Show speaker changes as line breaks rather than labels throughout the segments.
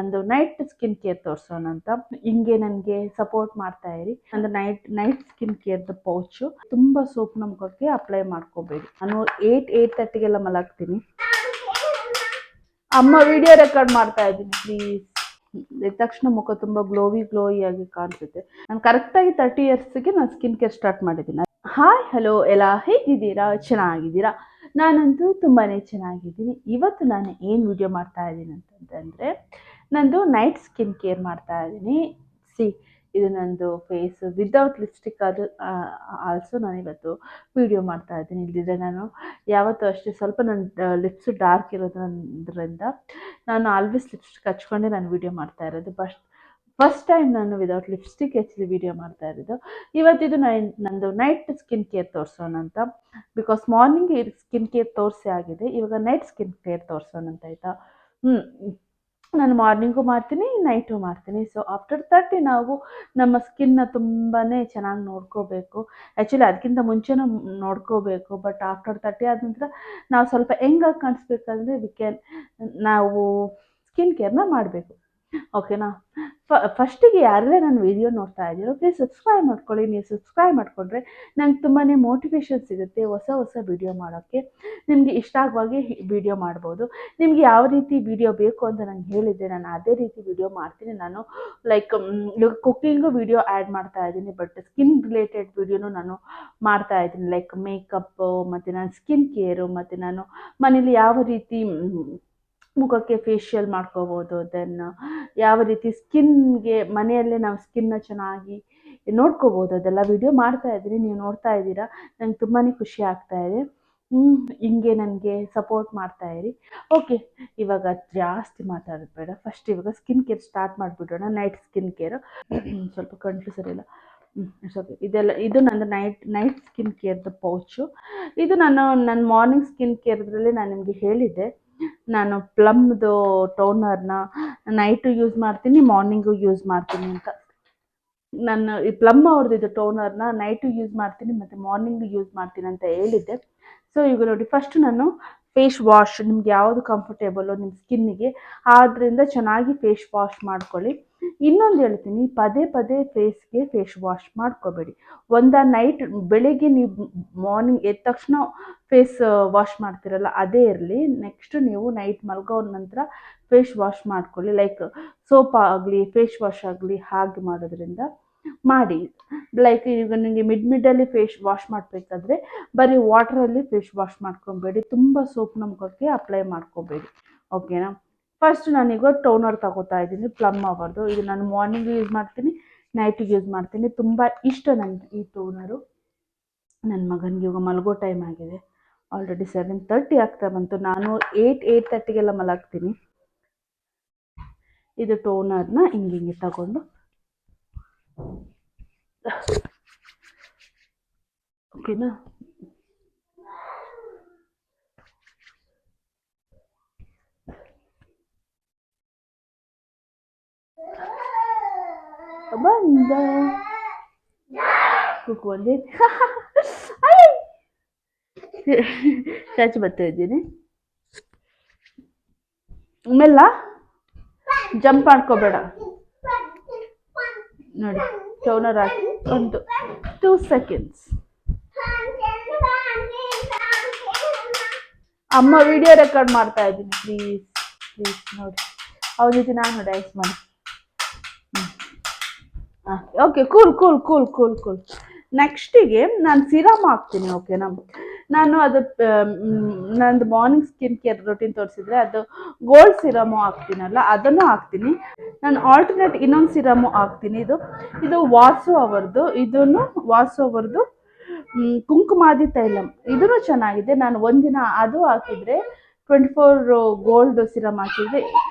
ನಂದು night skin care ತೋರಿಸೋಣ ಅಂತ ಹಿಂಗೆ ನನಗೆ ಸಪೋರ್ಟ್ ಮಾಡ್ತಾ ಇರಿ. ನಂದು ನೈಟ್ ಸ್ಕಿನ್ ಕೇರ್ದು ಪೌಚು ತುಂಬ ಸೋಪ್ನ ಮುಖಕ್ಕೆ ಅಪ್ಲೈ ಮಾಡ್ಕೋಬೇಡಿ. ನಾನು 8:30ಗೆಲ್ಲ ಮಲಗ್ತೀನಿ. ಅಮ್ಮ ವಿಡಿಯೋ ರೆಕಾರ್ಡ್ ಮಾಡ್ತಾ ಇದ್ದೀನಿ, ಪ್ಲೀಸ್. ಎದ್ದ ತಕ್ಷಣ ಮುಖ ತುಂಬ ಗ್ಲೋಯಿ ಆಗಿ ಕಾಣಿಸುತ್ತೆ. ನಾನು ಕರೆಕ್ಟಾಗಿ 30 ಇಯರ್ಸ್ಗೆ ನಾನು ಸ್ಕಿನ್ ಕೇರ್ ಸ್ಟಾರ್ಟ್ ಮಾಡಿದ್ದೀನಿ. ಹಾಯ್ ಹಲೋ ಎಲ್ಲ ಹೇಗಿದ್ದೀರಾ? ಚೆನ್ನಾಗಿದ್ದೀರಾ? ನಾನಂತೂ ತುಂಬಾ ಚೆನ್ನಾಗಿದ್ದೀನಿ. ಇವತ್ತು ನಾನು ಏನು ವಿಡಿಯೋ ಮಾಡ್ತಾ ಇದ್ದೀನಿ ಅಂತಂದರೆ, ನಂದು ನೈಟ್ ಸ್ಕಿನ್ ಕೇರ್ ಮಾಡ್ತಾ ಇದ್ದೀನಿ. ಇದು ನಂದು ಫೇಸ್ ವಿದೌಟ್ ಲಿಪ್ಸ್ಟಿಕ್. ಅದು ಆಲ್ಸೋ ನಾನು ಇವತ್ತು ವಿಡಿಯೋ ಮಾಡ್ತಾ ಇದ್ದೀನಿ. ಇಲ್ಲದಿದ್ದರೆ ನಾನು ಯಾವತ್ತೂ ಅಷ್ಟೇ ಸ್ವಲ್ಪ ನನ್ನ ಲಿಪ್ಸು ಡಾರ್ಕ್ ಇರೋದ್ರಿಂದ ನಾನು ಆಲ್ವೇಸ್ ಲಿಪ್ಸ್ಟಿಕ್ ಹಚ್ಕೊಂಡೆ ನಾನು ವಿಡಿಯೋ ಮಾಡ್ತಾ ಇರೋದು. ಫಸ್ಟ್ ಟೈಮ್ ನಾನು ವಿದೌಟ್ ಲಿಪ್ಸ್ಟಿಕ್ ಹಚ್ಚಿ ವಿಡಿಯೋ ಮಾಡ್ತಾ ಇರೋದು. ಇವತ್ತಿದು ನಂದು ನೈಟ್ ಸ್ಕಿನ್ ಕೇರ್ ತೋರಿಸೋಣ ಅಂತ. ಬಿಕಾಸ್ ಮಾರ್ನಿಂಗ್ ಸ್ಕಿನ್ ಕೇರ್ ತೋರಿಸಿ ಆಗಿದೆ, ಇವಾಗ ನೈಟ್ ಸ್ಕಿನ್ ಕೇರ್ ತೋರಿಸೋಣ ಅಂತ, ಆಯಿತಾ? ನಾನು ಮಾರ್ನಿಂಗು ಮಾಡ್ತೀನಿ, ನೈಟು ಮಾಡ್ತೀನಿ. ಸೊ ಆಫ್ಟರ್ 30 ನಾವು ನಮ್ಮ ಸ್ಕಿನ್ನ ತುಂಬಾ ಚೆನ್ನಾಗಿ ನೋಡ್ಕೋಬೇಕು. ಆ್ಯಕ್ಚುಲಿ ಅದಕ್ಕಿಂತ ಮುಂಚೆನೂ ನೋಡ್ಕೋಬೇಕು, ಬಟ್ ಆಫ್ಟರ್ 30 ಆದ ನಂತರ ನಾವು ಸ್ವಲ್ಪ ಹೆಂಗಾಗಿ ಕಾಣಿಸ್ಬೇಕಂದ್ರೆ ನಾವು ಸ್ಕಿನ್ ಕೇರ್ನ ಮಾಡಬೇಕು. ಓಕೆನಾ? ಫಸ್ಟಿಗೆ ಯಾರೇ ನಾನು ವಿಡಿಯೋ ನೋಡ್ತಾ ಇದ್ದೀರೋ ಪ್ಲೀಸ್ ಸಬ್ಸ್ಕ್ರೈಬ್ ಮಾಡ್ಕೊಳ್ಳಿ. ನೀವು ಸಬ್ಸ್ಕ್ರೈಬ್ ಮಾಡಿಕೊಂಡ್ರೆ ನಂಗೆ ತುಂಬಾ ಮೋಟಿವೇಶನ್ ಸಿಗುತ್ತೆ ಹೊಸ ವಿಡಿಯೋ ಮಾಡೋಕ್ಕೆ. ನಿಮಗೆ ಇಷ್ಟ ಆಗುವಾಗೆ ವಿಡಿಯೋ ಮಾಡ್ಬೋದು. ನಿಮಗೆ ಯಾವ ರೀತಿ ವಿಡಿಯೋ ಬೇಕು ಅಂತ ನಂಗೆ ಹೇಳಿದ್ದೆ, ನಾನು ಅದೇ ರೀತಿ ವಿಡಿಯೋ ಮಾಡ್ತೀನಿ. ನಾನು ಲೈಕ್ ಇವಾಗ ಕುಕ್ಕಿಂಗು ವಿಡಿಯೋ ಆ್ಯಡ್ ಮಾಡ್ತಾ ಇದ್ದೀನಿ, ಬಟ್ ಸ್ಕಿನ್ ರಿಲೇಟೆಡ್ ವಿಡಿಯೋನು ನಾನು ಮಾಡ್ತಾ ಇದ್ದೀನಿ. ಲೈಕ್ ಮೇಕಪ್ಪು, ಮತ್ತು ನಾನು ಸ್ಕಿನ್ ಕೇರು, ಮತ್ತು ನಾನು ಮನೇಲಿ ಯಾವ ರೀತಿ ಮುಖಕ್ಕೆ ಫೇಶಿಯಲ್ ಮಾಡ್ಕೋಬೋದು, ದೆನ್ ಯಾವ ರೀತಿ ಸ್ಕಿನ್ಗೆ ಮನೆಯಲ್ಲೇ ನಾವು ಸ್ಕಿನ್ನ ಚೆನ್ನಾಗಿ ನೋಡ್ಕೋಬೋದು, ಅದೆಲ್ಲ ವಿಡಿಯೋ ಮಾಡ್ತಾ ಇದ್ದೀನಿ. ನೀವು ನೋಡ್ತಾ ಇದ್ದೀರಾ, ನಂಗೆ ತುಂಬಾ ಖುಷಿ ಆಗ್ತಾ ಇದೆ. ಹಿಂಗೆ ನನಗೆ ಸಪೋರ್ಟ್ ಮಾಡ್ತಾ ಇರಿ. ಓಕೆ, ಇವಾಗ ಜಾಸ್ತಿ ಮಾತಾಡೋದು ಬೇಡ. ಫಸ್ಟ್ ಇವಾಗ ಸ್ಕಿನ್ ಕೇರ್ ಸ್ಟಾರ್ಟ್ ಮಾಡಿಬಿಡೋಣ. ನೈಟ್ ಸ್ಕಿನ್ ಕೇರು ಸ್ವಲ್ಪ ಕಂಟ್ಲು ಸರಿಯಿಲ್ಲ. ಓಕೆ, ಇದು ನಂದು ನೈಟ್ ಸ್ಕಿನ್ ಕೇರ್ದು ಪೌಚು. ಇದು ನನ್ನ ಮಾರ್ನಿಂಗ್ ಸ್ಕಿನ್ ಕೇರ್ದ್ರಲ್ಲಿ ನಾನು ನಿಮಗೆ ಹೇಳಿದ್ದೆ, ನಾನು ಪ್ಲಮ್ದು ಟೋನರ್ನ ನೈಟು ಯೂಸ್ ಮಾಡ್ತೀನಿ, ಮಾರ್ನಿಂಗು ಯೂಸ್ ಮಾಡ್ತೀನಿ ಅಂತ. ನಾನು ಈ ಪ್ಲಮ್ ಅವ್ರದ್ದು ಇದು ಟೋನರ್ನ ನೈಟು ಯೂಸ್ ಮಾಡ್ತೀನಿ ಮತ್ತು ಮಾರ್ನಿಂಗು ಯೂಸ್ ಮಾಡ್ತೀನಿ ಅಂತ ಹೇಳಿದ್ದೆ. ಸೊ ಈಗ ನೋಡಿ, ಫಸ್ಟ್ ನಾನು ಫೇಸ್ ವಾಶ್, ನಿಮ್ಗೆ ಯಾವುದು ಕಂಫರ್ಟೇಬಲು ನಿಮ್ಮ ಸ್ಕಿನ್ನಿಗೆ ಆದ್ದರಿಂದ ಚೆನ್ನಾಗಿ ಫೇಸ್ ವಾಶ್ ಮಾಡ್ಕೊಳ್ಳಿ. ಇನ್ನೊಂದು ಹೇಳ್ತೀನಿ, ಪದೇ ಫೇಸ್ಗೆ ಫೇಸ್ ವಾಶ್ ಮಾಡ್ಕೋಬೇಡಿ. ನೈಟ್ ಬೆಳಿಗ್ಗೆ ನೀವು ಮಾರ್ನಿಂಗ್ ಎದ್ದ ತಕ್ಷಣ ಫೇಸ್ ವಾಶ್ ಮಾಡ್ತಿರಲ್ಲ, ಅದೇ ಇರಲಿ. ನೆಕ್ಸ್ಟ್ ನೀವು ನೈಟ್ ಮಲ್ಗೋ ನಂತರ ಫೇಸ್ ವಾಶ್ ಮಾಡ್ಕೊಳ್ಳಿ. ಲೈಕ್ ಸೋಪ್ ಆಗಲಿ ಫೇಸ್ ವಾಶ್ ಆಗಲಿ ಹಾಗೆ ಮಾಡೋದ್ರಿಂದ ಮಾಡಿ. ಲೈಕ್ ಈಗ ನಿಮಗೆ ಮಿಡ್ಡಲ್ಲಿ ಫೇಸ್ ವಾಶ್ ಮಾಡಬೇಕಾದ್ರೆ ಬರೀ ವಾಟ್ರಲ್ಲಿ ಫೇಸ್ ವಾಶ್ ಮಾಡ್ಕೊಬೇಡಿ, ತುಂಬ ಸೋಪ್ನ ಮುಖಕ್ಕೆ ಅಪ್ಲೈ ಮಾಡ್ಕೋಬೇಡಿ. ಓಕೆನಾ? ಫಸ್ಟ್ ನಾನೀಗ ಟೋನರ್ ತಗೋತಾ ಇದ್ದೀನಿ, ಪ್ಲಮ್ ಅವರ್ದು. ಇದು ನಾನು ಮಾರ್ನಿಂಗ್ ಯೂಸ್ ಮಾಡ್ತೀನಿ, ನೈಟಿಗೆ ಯೂಸ್ ಮಾಡ್ತೀನಿ. ತುಂಬ ಇಷ್ಟ ನನಗೆ ಈ ಟೋನರು. ನನ್ನ ಮಗನಿಗೆ ಇವಾಗ ಮಲಗೋ ಟೈಮ್ ಆಗಿದೆ, ಆಲ್ರೆಡಿ 7:30 ಆಗ್ತಾ ಬಂತು. ನಾನು 8:30ಗೆಲ್ಲ ಮಲಗ್ತೀನಿ. ಇದು ಟೋನರ್ನ ಹಿಂಗೆ ತಗೊಂಡು, ಓಕೆನಾ? ಬಂದ ಕುಕ್ಕೊಂಡೆ ಚಾಚಿ ಬರ್ತಾ ಇದ್ದೀನಿ. ಆಮೇಲೆ ಜಂಪ್ ಮಾಡ್ಕೋಬೇಡ ನೋಡಿ. ಟೋನರ್ ಹಾಕಿ ಒಂದು 2 ಸೆಕೆಂಡ್ಸ್. ಅಮ್ಮ ವಿಡಿಯೋ ರೆಕಾರ್ಡ್ ಮಾಡ್ತಾ ಇದ್ದೀನಿ, ಪ್ಲೀಸ್ ನೋಡಿ. ಅವ್ರ ಜೊತೆ ನಾನು ಡ್ಯಾನ್ಸ್ ಮಾಡಿ. Okay, cool. ನೆಕ್ಸ್ಟಿಗೆ ನಾನು ಸಿರಮ್ ಹಾಕ್ತೀನಿ. ಓಕೆನಾ? ನಾನು ಅದು ನಂದು ಮಾರ್ನಿಂಗ್ ಸ್ಕಿನ್ ಕೇರ್ ರೊಟೀನ್ ತೋರಿಸಿದ್ರೆ ಅದು ಗೋಲ್ಡ್ ಸಿರಮು ಹಾಕ್ತೀನಲ್ಲ, ಅದನ್ನು ಹಾಕ್ತೀನಿ. ನಾನು ಆಲ್ಟರ್ನೇಟ್ ಇನ್ನೊಂದು ಸಿರಮು ಹಾಕ್ತೀನಿ. ಇದು ವಾಸು ಅವರದು ಕುಂಕುಮಾದಿ ತೈಲಂ. ಇದೂ ಚೆನ್ನಾಗಿದೆ. ನಾನು ಒಂದಿನ ಅದು ಹಾಕಿದರೆ 24 ಗೋಲ್ಡ್ ಸಿರಮ್ ಹಾಕಿದರೆ,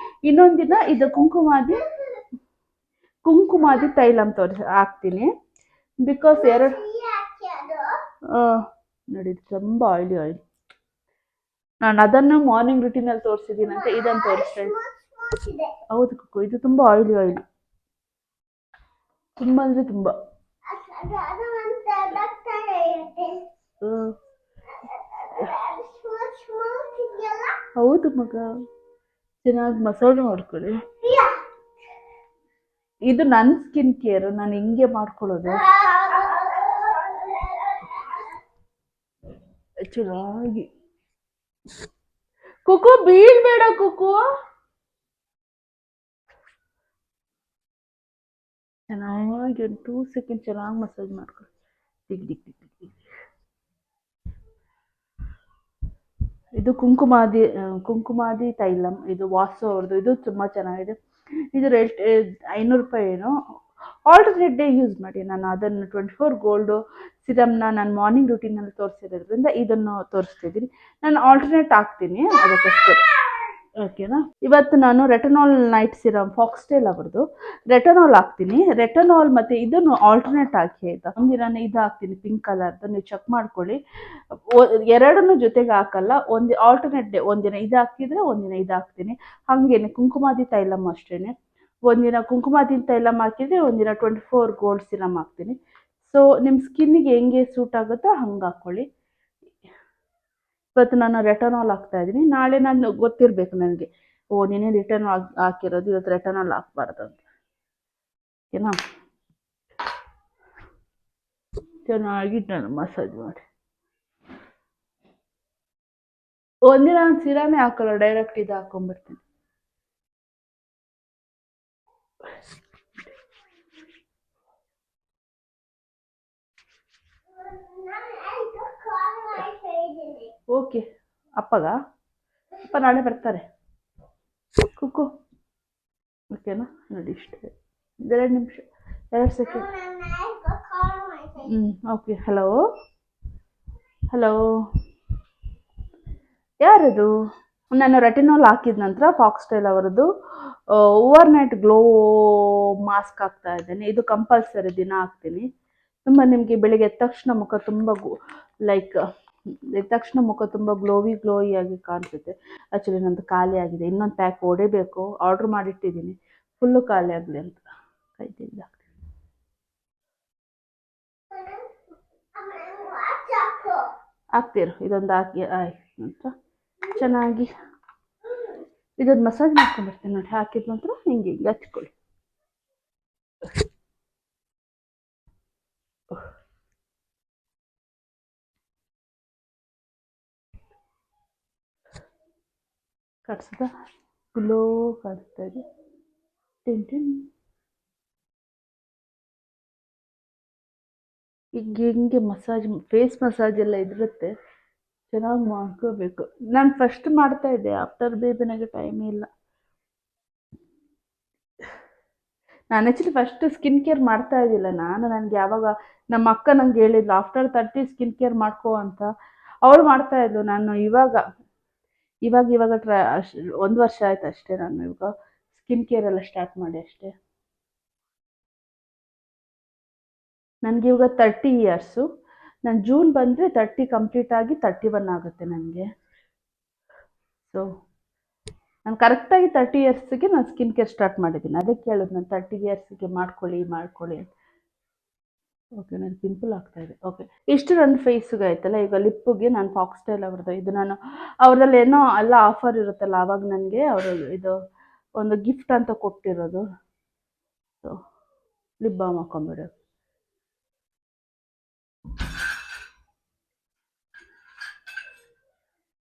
ಇನ್ನೊಂದು ದಿನ ಇದು ಕುಂಕುಮಾದಿ ತೈಲಂ ಹಾಕ್ತೀನಿ. ಬಿಕಾಸ್ ನೋಡಿ, ತುಂಬ ಆಯಿಲಿ. ನಾನು ಅದನ್ನು ಮಾರ್ನಿಂಗ್ ರುಟೀನಲ್ಲಿ ತೋರಿಸಿದ್ದೀನಿ ಅಂತ ಇದನ್ನು ತೋರಿಸ್ತಾ ಇದ್ದೀನಿ. ಹೌದು ಕುಕ್ಕು, ಇದು ತುಂಬ ಆಯಿಲಿ, ತುಂಬ ಅಂದರೆ ತುಂಬ. ಹೌದು ಮಗ, ಚೆನ್ನಾಗಿ ಮಸಾಜ್ ಮಾಡ್ಕೊಳ್ಳಿ. ಇದು ನನ್ನ ಸ್ಕಿನ್ ಕೇರ್, ನಾನು ಹಿಂಗೆ ಮಾಡ್ಕೊಳ್ಳೋದು ಚೆನ್ನಾಗಿ. ಕುಕು ಬೀಳ್ಬೇಡ ಕುಕು. ಚೆನ್ನಾಗಿ ಒಂದು 2 ಸೆಕೆಂಡ್ ಚೆನ್ನಾಗಿ ಮಸಾಜ್ ಮಾಡ್ಕೊಳ್ಳಿ. ದಿಗ್ ದಿಗ್ ದಿಗ್ ದಿಗ್ ದಿಗ್. ಇದು ಕುಂಕುಮಾದಿ ತೈಲಂ, ಇದು ವಾಸು ಅವ್ರದ್ದು, ಇದು ತುಂಬ ಚೆನ್ನಾಗಿದೆ. ಇದು ರೇಟ್ 500 ರೂಪಾಯಿ ಏನು. ಆಲ್ಟರ್ನೇಟ್ ಡೇ ಯೂಸ್ ಮಾಡಿ. ನಾನು ಅದನ್ನು 24 ಗೋಲ್ಡು ಸಿರಮ್ನ ನಾನು ಮಾರ್ನಿಂಗ್ ರೂಟೀನಲ್ಲಿ ತೋರಿಸಿರೋದ್ರಿಂದ ಇದನ್ನು ತೋರಿಸ್ತಿದ್ದೀನಿ. ನಾನು ಆಲ್ಟರ್ನೇಟ್ ಹಾಕ್ತೀನಿ ಅದಕ್ಕೋಸ್ಕರ, ಓಕೆನಾ. ಇವತ್ತು ನಾನು ರೆಟನಾಲ್ ನೈಟ್ ಸಿರಮ್ ಫಾಕ್ಸ್ಟೇಲ್ ಅವ್ರದ್ದು ರೆಟನಾಲ್ ಹಾಕ್ತೀನಿ. ರೆಟನಾಲ್ ಮತ್ತು ಇದನ್ನು ಆಲ್ಟರ್ನೇಟ್ ಹಾಕಿ ಆಯಿತಾ. ಒಂದಿನ ಇದು ಹಾಕ್ತೀನಿ ಪಿಂಕ್ ಕಲರ್ದು, ನೀವು ಚೆಕ್ ಮಾಡ್ಕೊಳ್ಳಿ. ಎರಡನ್ನೂ ಜೊತೆಗೆ ಹಾಕಲ್ಲ, ಒಂದು ಆಲ್ಟರ್ನೇಟ್ ಡೇ ಒಂದಿನ ಇದು ಹಾಕಿದರೆ ಒಂದಿನ ಇದು ಹಾಕ್ತೀನಿ. ಹಾಗೇನೆ ಕುಂಕುಮಾದಿ ತೈಲಮ್ ಅಷ್ಟೇ, ಒಂದಿನ ಕುಂಕುಮಾದಿ ತೈಲಮ್ ಹಾಕಿದರೆ ಒಂದಿನ 24 ಗೋಲ್ಡ್ ಸಿರಮ್ ಹಾಕ್ತೀನಿ. ಸೊ ನಿಮ್ಮ ಸ್ಕಿನ್ನಿಗೆ ಹೆಂಗೆ ಸೂಟ್ ಆಗುತ್ತೋ ಹಂಗೆ ಹಾಕ್ಕೊಳ್ಳಿ. ಇವತ್ತು ನಾನು ರೆಟನಾಲ್ ಹಾಕ್ತಾ ಇದ್ದೀನಿ. ನಾಳೆ ನಾನು ಗೊತ್ತಿರಬೇಕು ನನಗೆ, ಓ ನೀನೇ ರೆಟನಾಲ್ ಹಾಕಿರೋದು, ಇವತ್ತು ರೆಟನಾಲ್ ಹಾಕ್ಬಾರ್ದು ಅಂತ, ಓಕೆನಾ. ಚೆನ್ನಾಗಿ ನಾನು ಮಸಾಜ್ ಮಾಡಿ. ಒಂದಿನ ನಾನು ಸಿರಾಮೇ ಹಾಕಲ್ಲ, ಡೈರೆಕ್ಟ್ ಇದು ಹಾಕೊಂಡ್ಬಿಡ್ತೀನಿ. ಓಕೆ, ಅಪ್ಪ ನಾಳೆ ಬರ್ತಾರೆ. ಕುಕ್ಕು ಓಕೆನಾ. ನೋಡಿ ಇಷ್ಟೇ, 2 ನಿಮಿಷ 2 ಸೆಕೆಂಡ್. ಓಕೆ. ಹಲೋ ಯಾರದು? ನಾನು ರೆಟಿನಾಲ್ ಹಾಕಿದ ನಂತರ ಫಾಕ್ಸ್ಟೈಲ್ ಅವರದ್ದು ಓವರ್ ನೈಟ್ ಗ್ಲೋ ಮಾಸ್ಕ್ ಹಾಕ್ತಾ ಇದ್ದೇನೆ. ಇದು ಕಂಪಲ್ಸರಿ ದಿನ ಹಾಕ್ತೀನಿ. ತುಂಬ ನಿಮಗೆ ಬೆಳಿಗ್ಗೆ ಎದ್ದ ತಕ್ಷಣ ಮುಖ ತುಂಬ ಗ್ಲೋಯಿ ಆಗಿ ಕಾಣಿಸುತ್ತೆ. ಆ್ಯಕ್ಚುಲಿ ನಂದು ಖಾಲಿ ಆಗಿದೆ, ಇನ್ನೊಂದು ಪ್ಯಾಕ್ ಹೊಡಿಬೇಕು, ಆರ್ಡ್ರ್ ಮಾಡಿಟ್ಟಿದ್ದೀನಿ, ಫುಲ್ಲು ಖಾಲಿ ಆಗಲಿ ಅಂತ ಕೈತಿದ್ದ. ಹಾಕ್ತೀರ ಇದೊಂದು ಹಾಕಿ ಆಯ್ತು ನಂತರ ಚೆನ್ನಾಗಿ ಇದೊಂದು ಮಸಾಜ್ ಮಾಡ್ಕೊಂಡ್ಬರ್ತೀನಿ ನೋಡಿ. ಹಾಕಿದ ನಂತರ ಹಿಂಗೆ ಹಚ್ಕೊಳ್ಳಿ. ಕಾಣಿಸ್ತಾ ಗ್ಲೋ ಕಾಣಿಸ್ತಾ ಇದೆ. ಈಗ ಹಿಂಗೆ ಮಸಾಜ್, ಫೇಸ್ ಮಸಾಜ್ ಎಲ್ಲ ಇದಿರುತ್ತೆ, ಚೆನ್ನಾಗಿ ಮಾಡ್ಕೋಬೇಕು. ನಾನು ಫಸ್ಟ್ ಮಾಡ್ತಾ ಇದ್ದೆ, ಆಫ್ಟರ್ ಬೇಬಿ ನನಗೆ ಟೈಮೇ ಇಲ್ಲ. ನಾನು ಆ್ಯಕ್ಚುಲಿ ಫಸ್ಟ್ ಸ್ಕಿನ್ ಕೇರ್ ಮಾಡ್ತಾ ಇದ್ದಿಲ್ಲ. ನನಗೆ ಯಾವಾಗ ನಮ್ಮ ಅಕ್ಕ ನಂಗೆ ಹೇಳಿದ್ಲು ಆಫ್ಟರ್ 30 ಸ್ಕಿನ್ ಕೇರ್ ಮಾಡ್ಕೋ ಅಂತ, ಅವಳು ಮಾಡ್ತಾ ಇದ್ಲು. ನಾನು ಇವಾಗ 1 ವರ್ಷ ಆಯ್ತು ಅಷ್ಟೇ ನಾನು ಇವಾಗ ಸ್ಕಿನ್ ಕೇರ್ ಎಲ್ಲ ಸ್ಟಾರ್ಟ್ ಮಾಡಿ ಅಷ್ಟೇ. ನನಗೆ ಇವಾಗ 30 ಇಯರ್ಸು. ನಾನು ಜೂನ್ ಬಂದರೆ 30 ಕಂಪ್ಲೀಟ್ ಆಗಿ 31 ಆಗುತ್ತೆ ನನಗೆ. ಸೊ ನಾನು ಕರೆಕ್ಟಾಗಿ 30 ಇಯರ್ಸಿಗೆ ನಾನು ಸ್ಕಿನ್ ಕೇರ್ ಸ್ಟಾರ್ಟ್ ಮಾಡಿದ್ದೀನಿ. ಅದಕ್ಕೆ ಹೇಳೋದು ನಾನು 30 ಇಯರ್ಸಿಗೆ ಮಾಡ್ಕೊಳ್ಳಿ ಅಂತ. ಓಕೆ, ನಾನು ಪಿಂಪಲ್ ಆಗ್ತಾಯಿದೆ. ಓಕೆ, ಇಷ್ಟು ನನ್ನ ಫೇಸಿಗೆ ಆಯ್ತಲ್ಲ. ಈಗ ಲಿಪ್ಪಿಗೆ ನಾನು ಫಾಕ್ಸ್ಟೈಲ್ ಅವ್ರದ್ದು, ಇದು ನಾನು ಅವ್ರದ್ರಲ್ಲಿ ಏನೋ ಎಲ್ಲ ಆಫರ್ ಇರುತ್ತಲ್ಲ, ಆವಾಗ ನನಗೆ ಅವರು ಇದು ಒಂದು ಗಿಫ್ಟ್ ಅಂತ ಕೊಟ್ಟಿರೋದು. ಸೊ ಲಿಪ್ ಬಾಮ್ ಹಾಕೊಂಬಿಡೋದು.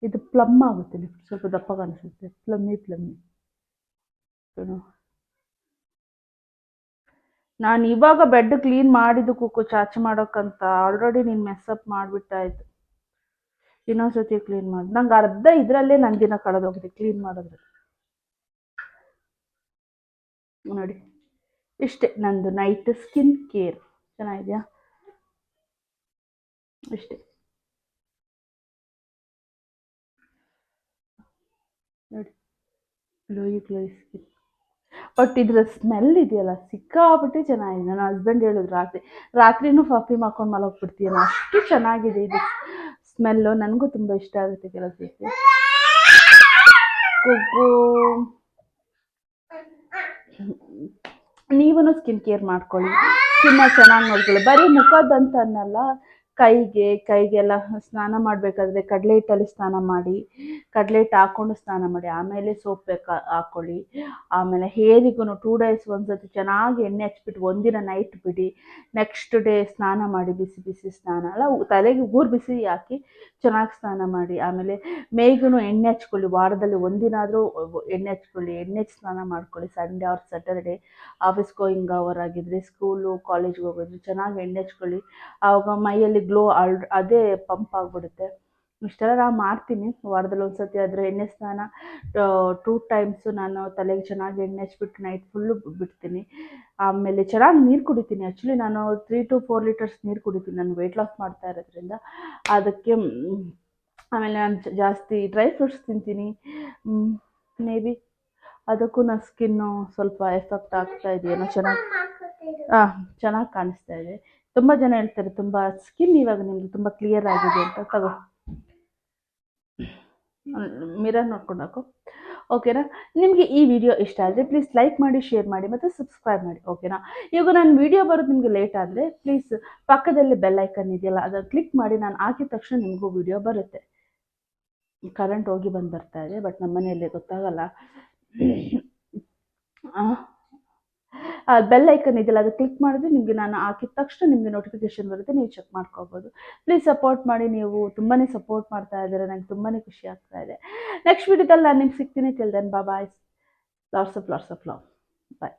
ಇದು ಪ್ಲಮ್ ಆಗುತ್ತೆ, ಲಿಪ್ ಸ್ವಲ್ಪ ದಪ್ಪ ಕಾಣಿಸುತ್ತೆ, ಪ್ಲಮ್ಮಿ. ನಾನು ಇವಾಗ ಬೆಡ್ ಕ್ಲೀನ್ ಮಾಡಿದ್ದು ಕುಕ್ಕು, ಚಾಚು ಮಾಡೋಕ್ಕಂತ. ಆಲ್ರೆಡಿ ನೀನು ಮೆಸ್ಸಪ್ ಮಾಡಿಬಿಟ್ಟಾಯ್ತು. ಇನ್ನೊಂದ್ಸತಿ ಕ್ಲೀನ್ ಮಾಡಿ. ನಂಗೆ ಅರ್ಧ ಇದರಲ್ಲೇ ನನ್ನ ದಿನ ಕಳೆದೋಗಿದೆ ಕ್ಲೀನ್ ಮಾಡಿದ್ರೆ. ನೋಡಿ ಇಷ್ಟೇ ನಂದು ನೈಟ್ ಸ್ಕಿನ್ ಕೇರ್. ಚೆನ್ನಾಗಿದೆಯಾ? ಇಷ್ಟೇ ನೋಡಿ, ಗ್ಲೋಯಿ ಸ್ಕಿನ್. ಬಟ್ ಇದ್ರ ಸ್ಮೆಲ್ ಇದೆಯಲ್ಲ ಸಿಕ್ಕಾಬಿಟ್ಟು ಚೆನ್ನಾಗಿದೆ. ನನ್ನ ಹಸ್ಬೆಂಡ್ ಹೇಳಿದ್ರು ರಾತ್ರಿನೂ ಪರ್ಫ್ಯೂಮ್ ಹಾಕೊಂಡು ಮಲಗಿಬಿಡ್ತೀಯಲ್ಲ, ಅಷ್ಟು ಚೆನ್ನಾಗಿದೆ ಇದು ಸ್ಮೆಲ್ಲು. ನನಗೂ ತುಂಬ ಇಷ್ಟ ಆಗುತ್ತೆ ಕೆಲವು ಸರ್ತಿ. ನೀವೂ ಸ್ಕಿನ್ ಕೇರ್ ಮಾಡ್ಕೊಳ್ಳಿ, ಸ್ಕಿನ್ನ ಚೆನ್ನಾಗಿ ನೋಡ್ಕೊಳ್ಳಿ. ಬರೀ ಮುಖದಂತ ಅನ್ನಲ್ಲ, ಕೈಗೆಲ್ಲ ಸ್ನಾನ ಮಾಡಬೇಕಾದ್ರೆ ಕಡಲೆ ಹಿಟ್ಟಲ್ಲಿ ಸ್ನಾನ ಮಾಡಿ, ಕಡಲೆ ಹಿಟ್ಟು ಹಾಕ್ಕೊಂಡು ಸ್ನಾನ ಮಾಡಿ, ಆಮೇಲೆ ಸೋಪ್ ಹಾಕ್ಕೊಳ್ಳಿ. ಆಮೇಲೆ ಹೇರಿಗೂ 2 ಡೇಸ್ ಒಂದ್ಸತಿ ಚೆನ್ನಾಗಿ ಎಣ್ಣೆ ಹಚ್ಬಿಟ್ಟು ಒಂದಿನ ನೈಟ್ ಬಿಡಿ, ನೆಕ್ಸ್ಟ್ ಡೇ ಸ್ನಾನ ಮಾಡಿ, ಬಿಸಿ ಬಿಸಿ ಸ್ನಾನ ಅಲ್ಲ, ತಲೆಗೆ ಉಗುರು ಬಿಸಿ ಹಾಕಿ ಚೆನ್ನಾಗಿ ಸ್ನಾನ ಮಾಡಿ. ಆಮೇಲೆ ಮೇಗೂ ಎಣ್ಣೆ ಹಚ್ಕೊಳ್ಳಿ, ವಾರದಲ್ಲಿ ಒಂದಿನ ಆದರೂ ಎಣ್ಣೆ ಹಚ್ಕೊಳ್ಳಿ, ಎಣ್ಣೆ ಹಚ್ಚಿ ಸ್ನಾನ ಮಾಡ್ಕೊಳ್ಳಿ. Sunday or Saturday office going hour ಆಗಿದ್ರೆ, ಸ್ಕೂಲು ಕಾಲೇಜ್ಗೆ ಹೋಗೋದು ಚೆನ್ನಾಗಿ ಎಣ್ಣೆ ಹಚ್ಕೊಳ್ಳಿ. ಆವಾಗ ಮೈಯಲ್ಲಿ ಗ್ಲೋ ಅದೇ ಪಂಪ್ ಆಗಿಬಿಡುತ್ತೆ. ಇಷ್ಟೆಲ್ಲ ನಾನು ಮಾಡ್ತೀನಿ, ವಾರದಲ್ಲಿ ಒಂದು ಸತಿ ಆದರೆ ಎಣ್ಣೆ ಸ್ನಾನ 2 ಟೈಮ್ಸು ನಾನು ತಲೆಗೆ ಚೆನ್ನಾಗಿ ಎಣ್ಣೆ ಹಚ್ಬಿಟ್ಟು ನೈಟ್ ಫುಲ್ಲು ಬಿಡ್ತೀನಿ. ಆಮೇಲೆ ಚೆನ್ನಾಗಿ ನೀರು ಕುಡಿತೀನಿ. ಆ್ಯಕ್ಚುಲಿ ನಾನು 3 to 4 ಲೀಟರ್ಸ್ ನೀರು ಕುಡಿತೀನಿ, ನಾನು ವೆಯ್ಟ್ ಲಾಸ್ ಮಾಡ್ತಾ ಇರೋದ್ರಿಂದ. ಅದಕ್ಕೆ ಆಮೇಲೆ ನಾನು ಜಾಸ್ತಿ ಡ್ರೈ ಫ್ರೂಟ್ಸ್ ತಿಂತೀನಿ. ಮೇ ಬಿ ಅದಕ್ಕೂ ನನ್ನ ಸ್ಕಿನ್ನು ಸ್ವಲ್ಪ ಎಫೆಕ್ಟ್ ಆಗ್ತಾ ಇದೆಯೇನೋ, ಚೆನ್ನಾಗಿ ಕಾಣಿಸ್ತಾ ಇದೆ. ತುಂಬ ಜನ ಹೇಳ್ತಾರೆ ತುಂಬ ಸ್ಕಿನ್ ಇವಾಗ ನಿಮ್ಮದು ತುಂಬ ಕ್ಲಿಯರ್ ಆಗಿದೆ ಅಂತ. ತಗೋ, ಮಿರರ್ ನೋಡ್ಕೊಂಡು ಹಾಕು. ಓಕೆನಾ? ನಿಮಗೆ ಈ ವಿಡಿಯೋ ಇಷ್ಟ ಆದರೆ ಪ್ಲೀಸ್ ಲೈಕ್ ಮಾಡಿ, ಶೇರ್ ಮಾಡಿ ಮತ್ತು ಸಬ್ಸ್ಕ್ರೈಬ್ ಮಾಡಿ. ಓಕೆನಾ? ಇವಾಗ ನಾನು ವಿಡಿಯೋ ಬರೋದು ನಿಮಗೆ ಲೇಟ್ ಆದರೆ ಪ್ಲೀಸ್ ಪಕ್ಕದಲ್ಲಿ ಬೆಲ್ ಐಕನ್ ಇದೆಯಲ್ಲ, ಅದನ್ನು ಕ್ಲಿಕ್ ಮಾಡಿ. ನಾನು ಹಾಕಿದ ತಕ್ಷಣ ನಿಮಗೂ ವಿಡಿಯೋ ಬರುತ್ತೆ. ಕರೆಂಟ್ ಹೋಗಿ ಬರ್ತಾ ಇದೆ, ಬಟ್ ನಮ್ಮ ಮನೆಯಲ್ಲಿ ಗೊತ್ತಾಗಲ್ಲ. ಬೆಲ್ ಐಕನ್ ಇದೆಯಲ್ಲ, ಅದು ಕ್ಲಿಕ್ ಮಾಡಿದ್ರೆ ನಿಮಗೆ ನಾನು ಹಾಕಿದ ತಕ್ಷಣ ನಿಮಗೆ ನೋಟಿಫಿಕೇಶನ್ ಬರುತ್ತೆ, ನೀವು ಚೆಕ್ ಮಾಡ್ಕೋಬೋದು. ಪ್ಲೀಸ್ ಸಪೋರ್ಟ್ ಮಾಡಿ, ನೀವು ತುಂಬಾ ಸಪೋರ್ಟ್ ಮಾಡ್ತಾ ಇದ್ದೀರಾ, ನಂಗೆ ತುಂಬಾ ಖುಷಿ ಆಗ್ತಾ ಇದೆ. ನೆಕ್ಸ್ಟ್ ವಿಡಿಯೋದಲ್ಲಿ ನಾನು ನಿಮ್ಗೆ ಸಿಗ್ತೀನಿ. Till then bye, lots of love. Bye.